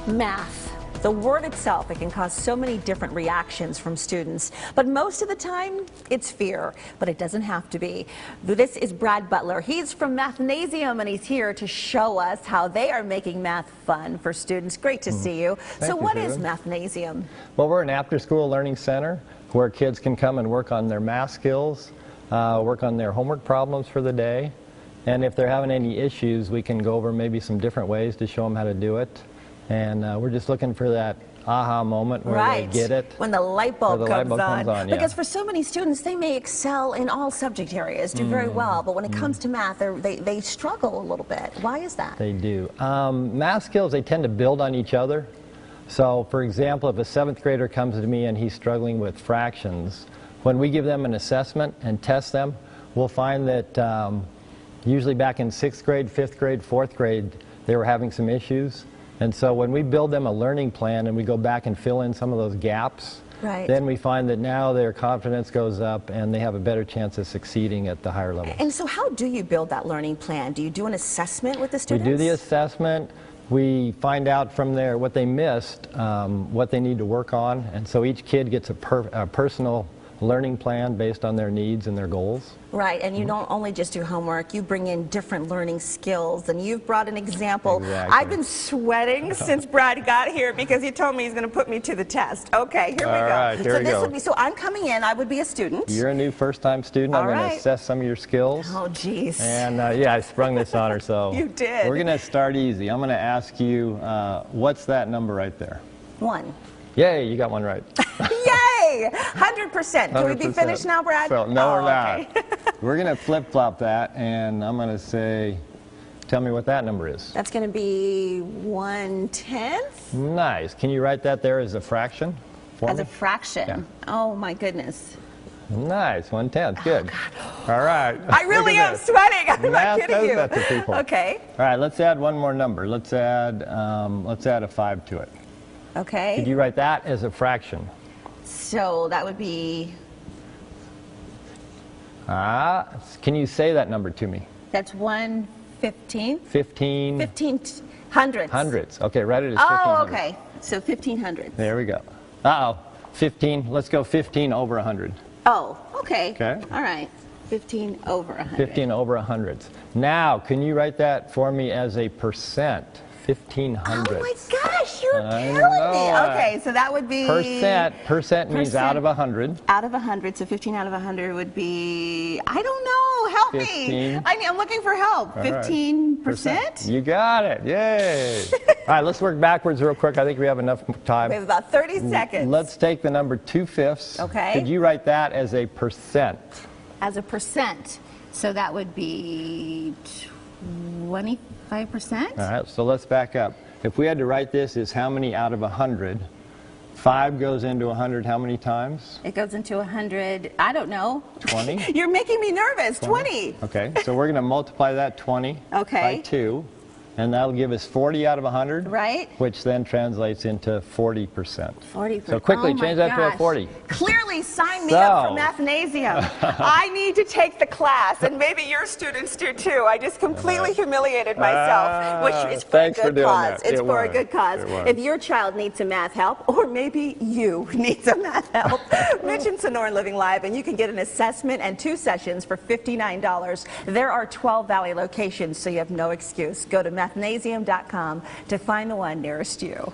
Math. The word itself, it can cause so many different reactions from students, but most of the time it's fear, but it doesn't have to be. This is Brad Butler. He's from Mathnasium and he's here to show us how they are making math fun for students. Great to see you. So what is Mathnasium? Well, we're an after-school learning center where kids can come and work on their math skills, work on their homework problems for the day, and if they're having any issues, we can go over maybe some different ways to show them how to do it. And we're just looking for that aha moment where they get it. When the light bulb comes on. Yeah. Because for so many students, they may excel in all subject areas, do very well, but when it comes to math, they struggle a little bit. Why is that? They do. Math skills, they tend to build on each other. So, for example, if a 7th grader comes to me and he's struggling with fractions, when we give them an assessment and test them, we'll find that usually back in 6th grade, 5th grade, 4th grade, they were having some issues. And so when we build them a learning plan and we go back and fill in some of those gaps, then we find that now their confidence goes up and they have a better chance of succeeding at the higher level. And so how do you build that learning plan? Do you do an assessment with the students? We do the assessment. We find out from there what they missed, what they need to work on. And so each kid gets a personal learning plan based on their needs and their goals. Right, and you don't only just do homework, you bring in different learning skills, and you've brought an example. Exactly. I've been sweating since Brad got here because he told me he's going to put me to the test. Okay, here we go. Right, here so we this go. would be, so I'm coming in, I would be a student. You're a new first-time student. I'm going to assess some of your skills. Oh, geez. And yeah, I sprung this on her, so you did. We're going to start easy. I'm going to ask you, what's that number right there? 1. Yay, you got one right. Yay! 100%. Can we be finished now, Brad? So, no, we're not. Okay. We're going to flip-flop that, and I'm going to say, tell me what that number is. That's going to be 1/10. Nice. Can you write that there as a fraction for me? As a fraction? Yeah. Oh, my goodness. Nice, 1/10. Good. Oh, all right. I really am sweating. I'm not kidding you. That to people. Okay. All right, let's add one more number. Let's add a 5 to it. Okay. Could you write that as a fraction? So that would be... Can you say that number to me? That's 1/15. 15. 15 hundredths. Hundredths. Okay, write it as 15 Oh, hundredths. okay. So 15 hundredths. There we go. Uh-oh. 15. Let's go 15 over 100. Oh, okay. Okay. All right. 15 over 100. 15 over 100ths. Now, can you write that for me as a percent? 1500. Oh my gosh, you're killing me. Okay, so that would be... Percent means out of 100. Out of 100, so 15 out of 100 would be, I don't know, help 15. me. I'm looking for help. 15%? You got it, yay. All right, let's work backwards real quick. I think we have enough time. We have about 30 seconds. Let's take the number 2/5. Okay. Could you write that as a percent? As a percent, so that would be 25%? All right, so let's back up. If we had to write this as how many out of 100, 5 goes into 100 how many times? It goes into 100, I don't know. 20? You're making me nervous, 20. Okay, so we're going to multiply that 20 by 2, and that'll give us 40 out of 100. Right. Which then translates into 40%. 40%. So quickly, change that to a 40. Clearly, sign me up for Mathnasium. I need to take the class, and maybe your students do too. I just completely humiliated myself, which is for a good cause. It's for a good cause. If your child needs some math help, or maybe you need some math help, mention Sonoran Living Live, and you can get an assessment and 2 sessions for $59. There are 12 Valley locations, so you have no excuse. Go to mathnasium.com to find the one nearest you.